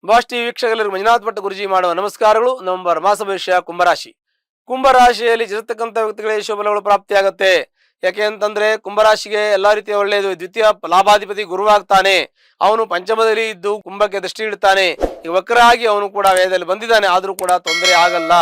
Boss TV ವೀಕ್ಷಕರಿಗೆ ಮಂಜುನಾಥ್ ಭಟ್ ಗುರುಜಿ ಮಾಡುವ ನಮಸ್ಕಾರಗಳು. ನವೆಂಬರ್ ಮಾಸ ಭವಿಷ್ಯ ಕುಂಭರಾಶಿ. ಕುಂಭರಾಶಿಯಲ್ಲಿ ಜನಿರ್ತಕ್ಕಂಥ ವ್ಯಕ್ತಿಗಳಿಗೆ ಶುಭ ಫಲಗಳು ಪ್ರಾಪ್ತಿಯಾಗುತ್ತೆ. ಯಾಕೆ ಅಂತಂದ್ರೆ ಕುಂಭರಾಶಿಗೆ ಎಲ್ಲಾ ರೀತಿಯ ಒಳ್ಳೆಯದು. ದ್ವಿತೀಯ ಲಾಭಾಧಿಪತಿ ಗುರುವಾಗ್ತಾನೆ. ಅವನು ಪಂಚಮದಲ್ಲಿ ಇದ್ದು ಕುಂಭಕ್ಕೆ ದೃಷ್ಟಿ ಇಡ್ತಾನೆ. ಈ ವಕ್ರಾಗಿ ಅವನು ಕೂಡ ವ್ಯಯದಲ್ಲಿ ಬಂದಿದ್ದಾನೆ, ಆದ್ರೂ ಕೂಡ ತೊಂದರೆ ಆಗಲ್ಲ.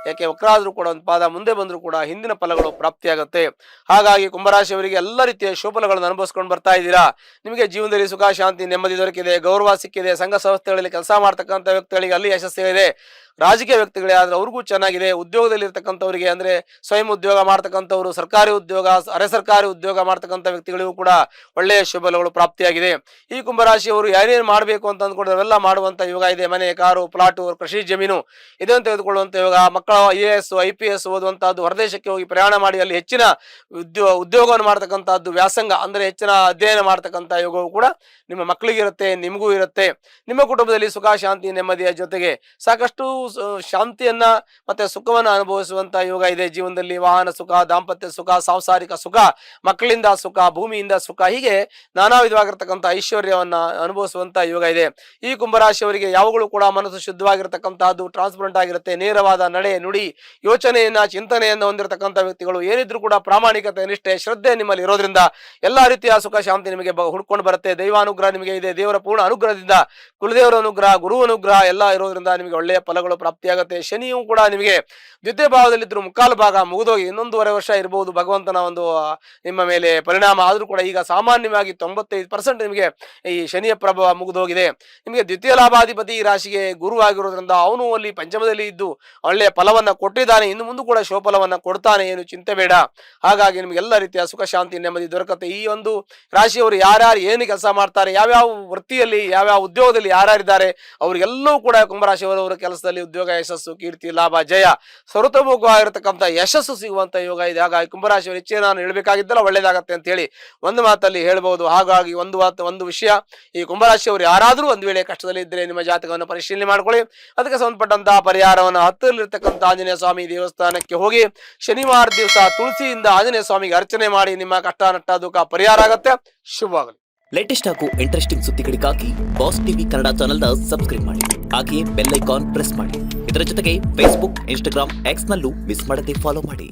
ಯಾಕೆ ವಕ್ರ ಆದ್ರೂ ಕೂಡ ಒಂದು ಪಾದ ಮುಂದೆ ಬಂದರೂ ಕೂಡ ಹಿಂದಿನ ಫಲಗಳು ಪ್ರಾಪ್ತಿಯಾಗುತ್ತೆ. ಹಾಗಾಗಿ ಕುಂಭರಾಶಿಯವರಿಗೆ ಎಲ್ಲ ರೀತಿಯ ಶುಭಫಲಗಳನ್ನು ಅನುಭವಿಸ್ಕೊಂಡು ಬರ್ತಾ ಇದ್ದೀರಾ. ನಿಮಗೆ ಜೀವನದಲ್ಲಿ ಸುಖ, ಶಾಂತಿ, ನೆಮ್ಮದಿ ದೊರಕಿದೆ, ಗೌರವ ಸಿಕ್ಕಿದೆ. ಸಂಘ ಸಂಸ್ಥೆಗಳಲ್ಲಿ ಕೆಲಸ ಮಾಡ್ತಕ್ಕಂಥ ವ್ಯಕ್ತಿಗಳಿಗೆ ಅಲ್ಲಿ ಯಶಸ್ಸಿದೆ. ರಾಜಕೀಯ ವ್ಯಕ್ತಿಗಳೇ ಆದ್ರೆ ಅವ್ರಿಗೂ ಚೆನ್ನಾಗಿದೆ. ಉದ್ಯೋಗದಲ್ಲಿ ಇರ್ತಕ್ಕಂಥವ್ರಿಗೆ ಅಂದ್ರೆ ಸ್ವಯಂ ಉದ್ಯೋಗ ಮಾಡ್ತಕ್ಕಂಥವ್ರು, ಸರ್ಕಾರಿ ಉದ್ಯೋಗ, ಅರೆ ಸರ್ಕಾರಿ ಉದ್ಯೋಗ ಮಾಡ್ತಕ್ಕಂಥ ವ್ಯಕ್ತಿಗಳಿಗೂ ಕೂಡ ಒಳ್ಳೆಯ ಶುಭಫಲಗಳು ಪ್ರಾಪ್ತಿಯಾಗಿದೆ. ಈ ಕುಂಭರಾಶಿಯವರು ಯಾರೇನು ಮಾಡಬೇಕು ಅಂತ ಅಂದ್ಕೊಂಡ್ರೆ ಅವೆಲ್ಲ ಮಾಡುವಂತ ಯೋಗ ಇದೆ. ಮನೆ, ಕಾರು, ಪ್ಲಾಟು, ಕೃಷಿ ಜಮೀನು ಇದನ್ನು ತೆಗೆದುಕೊಳ್ಳುವಂತ ಯೋಗ. ಮಕ್ಕಳ IAS IPS ಓದುವಂತಹದ್ದು, ಹೊರದೇಶಕ್ಕೆ ಹೋಗಿ ಪ್ರಯಾಣ ಮಾಡಿ ಅಲ್ಲಿ ಹೆಚ್ಚಿನ ಉದ್ಯೋಗವನ್ನು ಮಾಡ್ತಕ್ಕಂಥದ್ದು, ವ್ಯಾಸಂಗ ಅಂದ್ರೆ ಹೆಚ್ಚಿನ ಅಧ್ಯಯನ ಮಾಡ್ತಕ್ಕಂಥ ಯೋಗವು ಕೂಡ ನಿಮ್ಮ ಮಕ್ಕಳಿಗೆ ಇರುತ್ತೆ, ನಿಮಗೂ ಇರುತ್ತೆ. ನಿಮ್ಮ ಕುಟುಂಬದಲ್ಲಿ ಸುಖ, ಶಾಂತಿ, ನೆಮ್ಮದಿಯ ಜೊತೆಗೆ ಸಾಕಷ್ಟು ಶಾಂತಿಯನ್ನ ಮತ್ತೆ ಸುಖವನ್ನು ಅನುಭವಿಸುವಂತ ಯೋಗ ಇದೆ. ಜೀವನದಲ್ಲಿ ವಾಹನ ಸುಖ, ದಾಂಪತ್ಯ ಸುಖ, ಸಾಂಸಾರಿಕ ಸುಖ, ಮಕ್ಕಳಿಂದ ಸುಖ, ಭೂಮಿಯಿಂದ ಸುಖ, ಹೀಗೆ ನಾನಾ ವಿಧವಾಗಿರ್ತಕ್ಕಂಥ ಐಶ್ವರ್ಯವನ್ನ ಅನುಭವಿಸುವಂತ ಯೋಗ ಇದೆ. ಈ ಕುಂಭರಾಶಿಯವರಿಗೆ ಯಾವಾಗಲೂ ಕೂಡ ಮನಸ್ಸು ಶುದ್ಧವಾಗಿರ್ತಕ್ಕಂಥದ್ದು, ಟ್ರಾನ್ಸ್ಪರೆಂಟ್ ಆಗಿರುತ್ತೆ. ನೇರವಾದ ನಡೆ, ನುಡಿ, ಯೋಚನೆಯನ್ನ, ಚಿಂತನೆಯನ್ನ ಹೊಂದಿರತಕ್ಕಂಥ ವ್ಯಕ್ತಿಗಳು. ಏನಿದ್ರು ಕೂಡ ಪ್ರಾಮಾಣಿಕತೆ, ನಿಷ್ಠೆ, ಶ್ರದ್ಧೆ ನಿಮ್ಮಲ್ಲಿ ಇರೋದ್ರಿಂದ ಎಲ್ಲಾ ರೀತಿಯ ಸುಖ ಶಾಂತಿ ನಿಮಗೆ ಹುಡ್ಕೊಂಡು ಬರುತ್ತೆ. ದೈವಾನುಗ್ರಹ ನಿಮಗೆ ಇದೆ. ದೇವರ ಪೂರ್ಣ ಅನುಗ್ರಹದಿಂದ, ಕುಲದೇವರ ಅನುಗ್ರಹ, ಗುರು ಅನುಗ್ರಹ ಎಲ್ಲ ಇರೋದ್ರಿಂದ ನಿಮಗೆ ಒಳ್ಳೆಯ ಫಲಗಳು ಪ್ರಾಪ್ತಿಯಾಗುತ್ತೆ. ಶನಿಯೂ ಕೂಡ ನಿಮಗೆ ದ್ವಿತೀಯ ಭಾವದಲ್ಲಿದ್ರು ಮುಕ್ಕಾಲು ಭಾಗ ಮುಗಿದೋಗಿ 1.5 ವರ್ಷ ಇರಬಹುದು ಭಗವಂತನ ಒಂದು ನಿಮ್ಮ ಮೇಲೆ ಪರಿಣಾಮ. ಆದ್ರೂ ಕೂಡ ಈಗ ಸಾಮಾನ್ಯವಾಗಿ 95% ನಿಮಗೆ ಈ ಶನಿಯ ಪ್ರಭಾವ ಮುಗಿದೋಗಿದೆ. ನಿಮಗೆ ದ್ವಿತೀಯ ಲಾಭಾಧಿಪತಿ ಈ ರಾಶಿಗೆ ಗುರು ಆಗಿರೋದ್ರಿಂದ ಅವನು ಅಲ್ಲಿ ಪಂಚಮದಲ್ಲಿ ಇದ್ದು ಒಳ್ಳೆಯ ಫಲವನ್ನ ಕೊಟ್ಟಿದ್ದಾನೆ. ಇನ್ನು ಮುಂದೆ ಕೂಡ ಶೋಫಲವನ್ನ ಕೊಡ್ತಾನೆ, ಏನು ಚಿಂತೆ ಬೇಡ. ಹಾಗಾಗಿ ನಿಮ್ಗೆ ಎಲ್ಲ ರೀತಿಯ ಸುಖ ಶಾಂತಿ ನೆಮ್ಮದಿ ದೊರಕತ್ತೆ. ಈ ಒಂದು ರಾಶಿಯವರು ಯಾರ್ಯಾರು ಏನು ಕೆಲಸ ಮಾಡ್ತಾರೆ, ಯಾವ್ಯಾವ ವೃತ್ತಿಯಲ್ಲಿ, ಯಾವ್ಯಾವ ಉದ್ಯೋಗದಲ್ಲಿ ಯಾರ್ಯಾರಿದ್ದಾರೆ ಅವರಿಗೆಲ್ಲವೂ ಕೂಡ ಕುಂಭರಾಶಿಯವರವರ ಕೆಲಸದಲ್ಲಿ ಉದ್ಯೋಗ, ಯಶಸ್ಸು, ಕೀರ್ತಿ, ಲಾಭ, ಜಯ, ಸರ್ವತೋಮುಖವಾಗಿರತಕ್ಕಂಥ ಯಶಸ್ಸು ಸಿಗುವಂತ ಯೋಗ ಇದೆ. ಹಾಗಾಗಿ ಕುಂಭರಾಶಿಯವರು ಹೆಚ್ಚಿನ ನಾನು ಹೇಳಬೇಕಾಗಿದ್ದಲ್ಲ ಒಳ್ಳೇದಾಗತ್ತೆ ಅಂತ ಹೇಳಿ ಒಂದು ಮಾತಲ್ಲಿ ಹೇಳ್ಬಹುದು. ಹಾಗಾಗಿ ಒಂದು ವಿಷಯ, ಈ ಕುಂಭರಾಶಿಯವರು ಯಾರಾದ್ರೂ ಒಂದು ವೇಳೆ ಕಷ್ಟದಲ್ಲಿ ಇದ್ರೆ ನಿಮ್ಮ ಜಾತಕವನ್ನು ಪರಿಶೀಲನೆ ಮಾಡ್ಕೊಳ್ಳಿ. ಅದಕ್ಕೆ ಸಂಬಂಧಪಟ್ಟಂತಹ ಪರಿಹಾರವನ್ನು ಹತ್ತಿರಲ್ಲಿರ್ತಕ್ಕಂಥ ಆಂಜನೇಯ ಸ್ವಾಮಿ ದೇವಸ್ಥಾನಕ್ಕೆ ಹೋಗಿ ಶನಿವಾರ ದಿವಸ ತುಳಸಿಯಿಂದ ಆಂಜನೇಯ ಸ್ವಾಮಿಗೆ ಅರ್ಚನೆ ಮಾಡಿ ನಿಮ್ಮ ಕಷ್ಟ ನಷ್ಟ ದುಃಖ ಪರಿಹಾರ ಆಗತ್ತೆ. ಶುಭವಾಗಲಿ. ಲೇಟೆಸ್ಟ್ ಹಾಗೂ ಇಂಟ್ರೆಸ್ಟಿಂಗ್ ಸುದ್ದಿಗಳಿಗಾಗಿ ಬಾಸ್ ಟಿವಿ ಕನ್ನಡ ಚಾನೆಲ್ನ ಸಬ್ಸ್ಕ್ರೈಬ್ ಮಾಡಿ. ಹಾಗೆಯೇ ಬೆಲ್ ಐಕಾನ್ ಪ್ರೆಸ್ ಮಾಡಿ. ಇದರ ಜೊತೆಗೆ ಫೇಸ್ಬುಕ್, ಇನ್ಸ್ಟಾಗ್ರಾಮ್, ಎಕ್ಸ್ ನಲ್ಲೂ ಮಿಸ್ ಮಾಡದೆ ಫಾಲೋ ಮಾಡಿ.